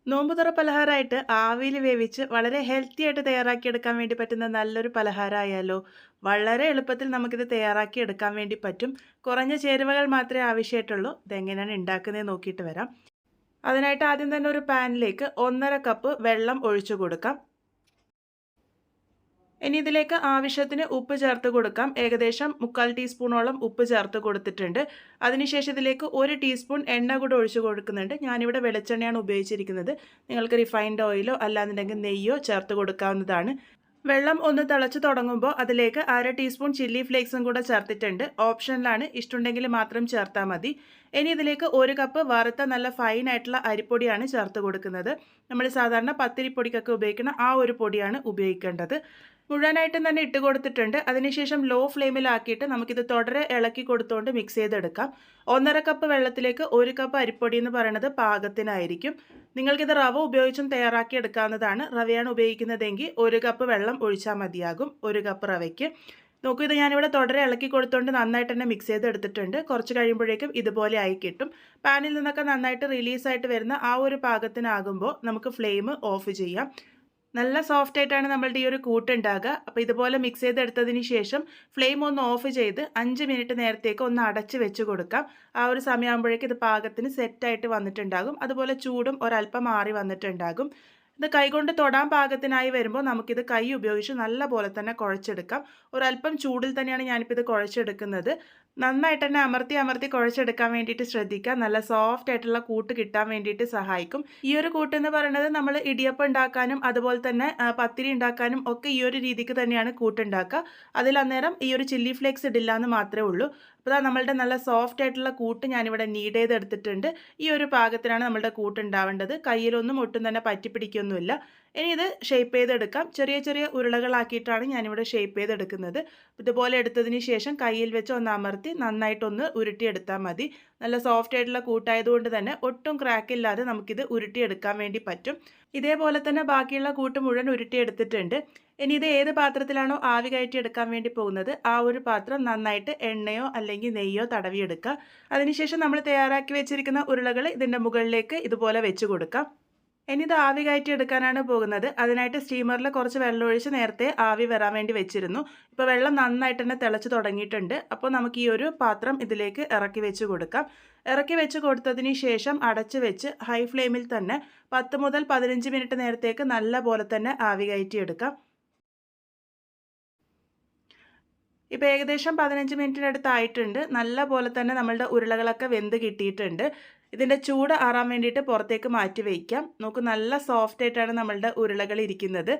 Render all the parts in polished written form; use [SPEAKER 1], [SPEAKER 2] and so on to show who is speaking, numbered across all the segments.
[SPEAKER 1] നോമ്പുതുറ പലഹാരമായിട്ട് ആവിയിൽ വേവിച്ച് വളരെ ഹെൽത്തി ആയിട്ട് തയ്യാറാക്കിയെടുക്കാൻ വേണ്ടി പറ്റുന്ന നല്ലൊരു പലഹാരമായാലോ. വളരെ എളുപ്പത്തിൽ നമുക്കിത് തയ്യാറാക്കിയെടുക്കാൻ വേണ്ടി പറ്റും. കുറഞ്ഞ ചേരുവകൾ മാത്രമേ ആവശ്യമായിട്ടുള്ളൂ. ഇതെങ്ങനെയാണ് ഉണ്ടാക്കുന്നത് നോക്കിയിട്ട് വരാം. അതിനായിട്ട് ആദ്യം തന്നെ ഒരു പാനിലേക്ക് 1.5 കപ്പ് വെള്ളം ഒഴിച്ചു കൊടുക്കാം. ഇനി ഇതിലേക്ക് ആവശ്യത്തിന് ഉപ്പ് ചേർത്ത് കൊടുക്കാം. ഏകദേശം 1/4 ടീസ്പൂണോളം ഉപ്പ് ചേർത്ത് കൊടുത്തിട്ടുണ്ട്. അതിനുശേഷം ഇതിലേക്ക് 1 ടീസ്പൂൺ എണ്ണ കൂടെ ഒഴിച്ചു കൊടുക്കുന്നുണ്ട്. ഞാനിവിടെ വെളിച്ചെണ്ണയാണ് ഉപയോഗിച്ചിരിക്കുന്നത്. നിങ്ങൾക്ക് റിഫൈൻഡ് ഓയിലോ അല്ലാന്നുണ്ടെങ്കിൽ നെയ്യോ ചേർത്ത് കൊടുക്കാവുന്നതാണ്. വെള്ളം ഒന്ന് തിളച്ച് തുടങ്ങുമ്പോൾ അതിലേക്ക് 1/2 ടീസ്പൂൺ ചില്ലി ഫ്ലേക്സും കൂടെ ചേർത്തിട്ടുണ്ട്. ഓപ്ഷനിലാണ്, ഇഷ്ടമുണ്ടെങ്കിൽ മാത്രം ചേർത്താൽ മതി. ഇനി ഇതിലേക്ക് 1 കപ്പ് വറുത്ത നല്ല ഫൈൻ ആയിട്ടുള്ള അരിപ്പൊടിയാണ് ചേർത്ത് കൊടുക്കുന്നത്. നമ്മൾ സാധാരണ പത്തിരിപ്പൊടിക്കൊക്കെ ഉപയോഗിക്കുന്ന ആ ഒരു പൊടിയാണ് ഉപയോഗിക്കേണ്ടത്. മുഴുവനായിട്ടും തന്നെ ഇട്ട് കൊടുത്തിട്ടുണ്ട്. അതിനുശേഷം ലോ ഫ്ലെയിമിലാക്കിയിട്ട് നമുക്കിത് തുടരെ ഇളക്കി കൊടുത്തുകൊണ്ട് മിക്സ് ചെയ്തെടുക്കാം. 1.5 കപ്പ് വെള്ളത്തിലേക്ക് 1 കപ്പ് അരിപ്പൊടി എന്ന് പറയുന്നത് പാകത്തിനായിരിക്കും. നിങ്ങൾക്കിത് റവ ഉപയോഗിച്ചും തയ്യാറാക്കി എടുക്കാവുന്നതാണ്. റവയാണ് ഉപയോഗിക്കുന്നതെങ്കിൽ 1 കപ്പ് വെള്ളം ഒഴിച്ചാൽ മതിയാകും 1 കപ്പ് റവയ്ക്ക്. നോക്കൂ, ഇത് ഞാനിവിടെ തുടരെ ഇളക്കി കൊടുത്തുകൊണ്ട് നന്നായിട്ട് തന്നെ മിക്സ് ചെയ്തെടുത്തിട്ടുണ്ട്. കുറച്ച് കഴിയുമ്പോഴേക്കും ഇതുപോലെ ആയി കിട്ടും. പാനിൽ നിന്നൊക്കെ നന്നായിട്ട് റിലീസായിട്ട് വരുന്ന ആ ഒരു പാകത്തിനാകുമ്പോൾ നമുക്ക് ഫ്ലെയിം ഓഫ് ചെയ്യാം. നല്ല സോഫ്റ്റ് ആയിട്ടാണ് നമ്മളുടെ ഈ ഒരു കൂട്ടുണ്ടാകുക. അപ്പോൾ ഇതുപോലെ മിക്സ് ചെയ്തെടുത്തതിന് ശേഷം ഫ്ലെയിം ഒന്ന് ഓഫ് ചെയ്ത് 5 മിനിറ്റ് നേരത്തേക്ക് ഒന്ന് അടച്ച് വെച്ച് കൊടുക്കാം. ആ ഒരു സമയമാകുമ്പോഴേക്കും ഇത് പാകത്തിന് സെറ്റായിട്ട് വന്നിട്ടുണ്ടാകും. അതുപോലെ ചൂടും ഒരല്പം മാറി വന്നിട്ടുണ്ടാകും. ഇത് കൈകൊണ്ട് തൊടാൻ പാകത്തിനായി വരുമ്പോൾ നമുക്കിത് കൈ ഉപയോഗിച്ച് നല്ല പോലെ തന്നെ കുഴച്ചെടുക്കാം. ഒരല്പം ചൂടിൽ തന്നെയാണ് ഞാനിപ്പോൾ ഇത് കുഴച്ചെടുക്കുന്നത്. നന്നായിട്ട് തന്നെ അമർത്തി അമർത്തി കുഴച്ചെടുക്കാൻ വേണ്ടിയിട്ട് ശ്രദ്ധിക്കുക. നല്ല സോഫ്റ്റ് ആയിട്ടുള്ള കൂട്ട് കിട്ടാൻ വേണ്ടിയിട്ട് സഹായിക്കും. ഈ ഒരു കൂട്ട് എന്ന് പറയുന്നത് നമ്മൾ ഇടിയപ്പം ഉണ്ടാക്കാനും അതുപോലെ തന്നെ പത്തിരി ഉണ്ടാക്കാനും ഒക്കെ ഈ ഒരു രീതിക്ക് തന്നെയാണ് കൂട്ടുണ്ടാക്കുക. അതിൽ അന്നേരം ഈ ഒരു ചില്ലി ഫ്ലേക്സ് ഇടില്ല എന്ന് മാത്രമേ ഉള്ളൂ. അപ്പോൾ നമ്മളുടെ നല്ല സോഫ്റ്റ് ആയിട്ടുള്ള കൂട്ട് ഞാനിവിടെ നീഡ് ചെയ്തെടുത്തിട്ടുണ്ട്. ഈ ഒരു പാകത്തിനാണ് നമ്മളുടെ കൂട്ടുണ്ടാവേണ്ടത്. കയ്യിലൊന്നും ഒട്ടും തന്നെ പറ്റിപ്പിടിക്കൊന്നുമില്ല. ഇനി ഇത് ഷേപ്പ് ചെയ്തെടുക്കാം. ചെറിയ ചെറിയ ഉരുളകളാക്കിയിട്ടാണ് ഞാനിവിടെ ഷേപ്പ് ചെയ്തെടുക്കുന്നത്. ഇതുപോലെ എടുത്തതിന് ശേഷം കയ്യിൽ വെച്ച് ഒന്ന് അമർത്തി നന്നായിട്ടൊന്ന് ഉരുട്ടിയെടുത്താൽ മതി. നല്ല സോഫ്റ്റ് ആയിട്ടുള്ള കൂട്ടായതുകൊണ്ട് തന്നെ ഒട്ടും ക്രാക്കില്ലാതെ നമുക്കിത് ഉരുട്ടിയെടുക്കാൻ വേണ്ടി പറ്റും. ഇതേപോലെ തന്നെ ബാക്കിയുള്ള കൂട്ട് മുഴുവൻ ഉരുട്ടിയെടുത്തിട്ടുണ്ട്. ഇനി ഇത് ഏത് പാത്രത്തിലാണോ ആവി കയറ്റി എടുക്കാൻ വേണ്ടി പോകുന്നത് ആ ഒരു പാത്രം നന്നായിട്ട് എണ്ണയോ അല്ലെങ്കിൽ നെയ്യോ തടവിയെടുക്കുക. അതിനുശേഷം നമ്മൾ തയ്യാറാക്കി വെച്ചിരിക്കുന്ന ഉരുളകൾ ഇതിൻ്റെ മുകളിലേക്ക് ഇതുപോലെ വെച്ച് കൊടുക്കാം. ഇനി ഇത് ആവി കയറ്റി എടുക്കാനാണ് പോകുന്നത്. അതിനായിട്ട് സ്റ്റീമറിൽ കുറച്ച് വെള്ളം ഒഴിച്ച് നേരത്തെ ആവി വരാൻ വേണ്ടി വെച്ചിരുന്നു. ഇപ്പോൾ വെള്ളം നന്നായിട്ട് തന്നെ തിളച്ച് തുടങ്ങിയിട്ടുണ്ട്. അപ്പോൾ നമുക്ക് ഈ ഒരു പാത്രം ഇതിലേക്ക് ഇറക്കി വെച്ച് കൊടുക്കാം. ഇറക്കി വെച്ച് കൊടുത്തതിന് ശേഷം അടച്ച് വെച്ച് ഹൈ ഫ്ലെയിമിൽ തന്നെ 10 മുതൽ 15 മിനിറ്റ് നേരത്തേക്ക് നല്ല പോലെ തന്നെ ആവി കയറ്റി എടുക്കാം. ഇപ്പോൾ ഏകദേശം 15 മിനിറ്റിനടുത്തായിട്ടുണ്ട്. നല്ല പോലെ തന്നെ നമ്മളുടെ ഉരുളകളൊക്കെ വെന്ത് കിട്ടിയിട്ടുണ്ട്. ഇതിൻ്റെ ചൂട് ആറാൻ വേണ്ടിയിട്ട് പുറത്തേക്ക് മാറ്റി വയ്ക്കാം. നോക്കൂ, നല്ല സോഫ്റ്റ് ആയിട്ടാണ് നമ്മളുടെ ഉരുളകൾ ഇരിക്കുന്നത്.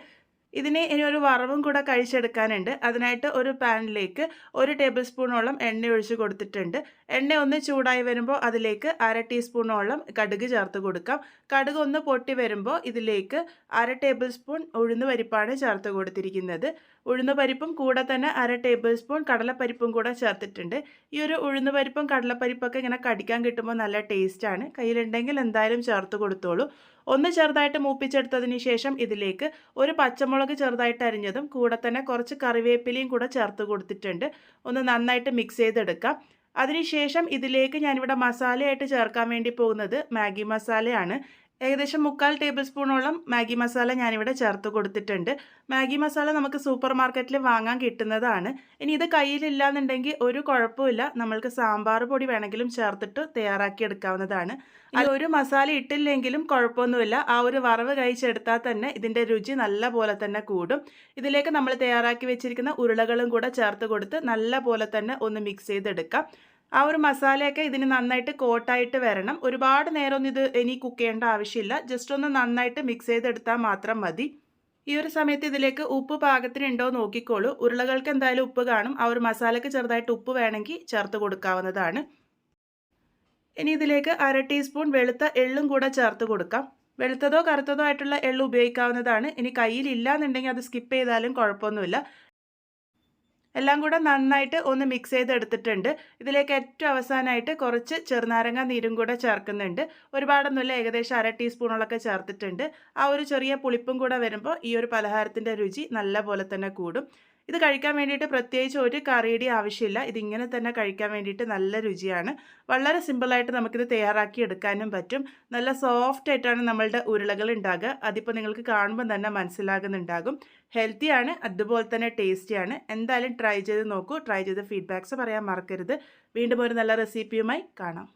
[SPEAKER 1] ഇതിനെ ഇനി ഒരു വറവും കൂടെ കഴിച്ചെടുക്കാനുണ്ട്. അതിനായിട്ട് ഒരു പാനിലേക്ക് 1 ടേബിൾ സ്പൂണോളം എണ്ണ ഒഴിച്ച് കൊടുത്തിട്ടുണ്ട്. എണ്ണ ഒന്ന് ചൂടായി വരുമ്പോൾ അതിലേക്ക് 1/2 ടീസ്പൂണോളം കടുക് ചേർത്ത് കൊടുക്കാം. കടുക് ഒന്ന് പൊട്ടി വരുമ്പോൾ ഇതിലേക്ക് 1/2 ടേബിൾ സ്പൂൺ ഉഴുന്ന് പരിപ്പാണ് ചേർത്ത് കൊടുത്തിരിക്കുന്നത്. ഉഴുന്ന് പരിപ്പും കൂടെ തന്നെ 1/2 ടേബിൾ സ്പൂൺ കടലപ്പരിപ്പും കൂടെ ചേർത്തിട്ടുണ്ട്. ഈ ഒരു ഉഴുന്ന് പരിപ്പും കടലപ്പരിപ്പൊക്കെ ഇങ്ങനെ കടിക്കാൻ കിട്ടുമ്പോൾ നല്ല ടേസ്റ്റാണ്. കയ്യിലുണ്ടെങ്കിൽ എന്തായാലും ചേർത്ത് കൊടുത്തോളൂ. ഒന്ന് ചെറുതായിട്ട് മൂപ്പിച്ചെടുത്തതിന് ശേഷം ഇതിലേക്ക് ഒരു പച്ചമുളക് ചെറുതായിട്ട് അരിഞ്ഞതും കൂടെ തന്നെ കുറച്ച് കറിവേപ്പിലയും കൂടെ ചേർത്ത് കൊടുത്തിട്ടുണ്ട്. ഒന്ന് നന്നായിട്ട് മിക്സ് ചെയ്തെടുക്കാം. അതിനുശേഷം ഇതിലേക്ക് ഞാനിവിടെ മസാലയായിട്ട് ചേർക്കാൻ വേണ്ടി പോകുന്നത് മാഗി മസാലയാണ്. ഏകദേശം 1/4 ടേബിൾ സ്പൂണോളം മാഗി മസാല ഞാനിവിടെ ചേർത്ത് കൊടുത്തിട്ടുണ്ട്. മാഗി മസാല നമുക്ക് സൂപ്പർ മാർക്കറ്റിൽ വാങ്ങാൻ കിട്ടുന്നതാണ്. ഇനി ഇത് കയ്യിലില്ല എന്നുണ്ടെങ്കിൽ ഒരു കുഴപ്പമില്ല, നമ്മൾക്ക് സാമ്പാർ പൊടി വേണമെങ്കിലും ചേർത്തിട്ട് തയ്യാറാക്കി എടുക്കാവുന്നതാണ്. ഇനി ഒരു മസാല ഇട്ടില്ലെങ്കിലും കുഴപ്പമൊന്നുമില്ല, ആ ഒരു വറവ് കഴിച്ചെടുത്താൽ തന്നെ ഇതിൻ്റെ രുചി നല്ല പോലെ തന്നെ കൂടും. ഇതിലേക്ക് നമ്മൾ തയ്യാറാക്കി വെച്ചിരിക്കുന്ന ഉരുളകളും കൂടെ ചേർത്ത് കൊടുത്ത് നല്ല പോലെ തന്നെ ഒന്ന് മിക്സ് ചെയ്തെടുക്കാം. ആ ഒരു മസാലയൊക്കെ ഇതിന് നന്നായിട്ട് കോട്ടായിട്ട് വരണം. ഒരുപാട് നേരമൊന്നും ഇത് ഇനി കുക്ക് ചെയ്യേണ്ട ആവശ്യമില്ല. ജസ്റ്റ് ഒന്ന് നന്നായിട്ട് മിക്സ് ചെയ്തെടുത്താൽ മാത്രം മതി. ഈ ഒരു സമയത്ത് ഇതിലേക്ക് ഉപ്പ് പാകത്തിനുണ്ടോ നോക്കിക്കോളൂ. ഉരുളകൾക്ക് എന്തായാലും ഉപ്പ് കാണും. ആ ഒരു മസാലയ്ക്ക് ചെറുതായിട്ട് ഉപ്പ് വേണമെങ്കിൽ ചേർത്ത് കൊടുക്കാവുന്നതാണ്. ഇനി ഇതിലേക്ക് 1/2 ടീസ്പൂൺ വെളുത്ത എള്ളും കൂടെ ചേർത്ത് കൊടുക്കാം. വെളുത്തതോ കറുത്തതോ ആയിട്ടുള്ള എള്ള് ഉപയോഗിക്കാവുന്നതാണ്. ഇനി കയ്യിലില്ല എന്നുണ്ടെങ്കിൽ അത് സ്കിപ്പ് ചെയ്താലും കുഴപ്പമൊന്നുമില്ല. എല്ലാം കൂടെ നന്നായിട്ട് ഒന്ന് മിക്സ് ചെയ്തെടുത്തിട്ടുണ്ട്. ഇതിലേക്ക് ഏറ്റവും അവസാനമായിട്ട് കുറച്ച് ചെറുനാരങ്ങ നീരും കൂടെ ചേർക്കുന്നുണ്ട്. ഒരുപാടൊന്നുമില്ല, ഏകദേശം 1/2 ടീസ്പൂണോളൊക്കെ ചേർത്തിട്ടുണ്ട്. ആ ഒരു ചെറിയ പുളിപ്പും കൂടെ വരുമ്പോൾ ഈ ഒരു പലഹാരത്തിൻ്റെ രുചി നല്ല പോലെ തന്നെ കൂടും. ഇത് കഴിക്കാൻ വേണ്ടിയിട്ട് പ്രത്യേകിച്ച് ഒരു കറിയുടെ ആവശ്യമില്ല. ഇതിങ്ങനെ തന്നെ കഴിക്കാൻ വേണ്ടിയിട്ട് നല്ല രുചിയാണ്. വളരെ സിമ്പിളായിട്ട് നമുക്കിത് തയ്യാറാക്കി എടുക്കാനും പറ്റും. നല്ല സോഫ്റ്റ് ആയിട്ടാണ് നമ്മളുടെ ഉരുളകൾ ഉണ്ടാകുക. അതിപ്പോൾ നിങ്ങൾക്ക് കാണുമ്പോൾ തന്നെ മനസ്സിലാകുന്നുണ്ടാകും. ഹെൽത്തിയാണ്, അതുപോലെ തന്നെ ടേസ്റ്റിയാണ്. എന്തായാലും ട്രൈ ചെയ്ത് നോക്കൂ. ട്രൈ ചെയ്ത് ഫീഡ്ബാക്ക്സ് പറയാൻ മറക്കരുത്. വീണ്ടും ഒരു നല്ല റെസിപ്പിയുമായി കാണാം.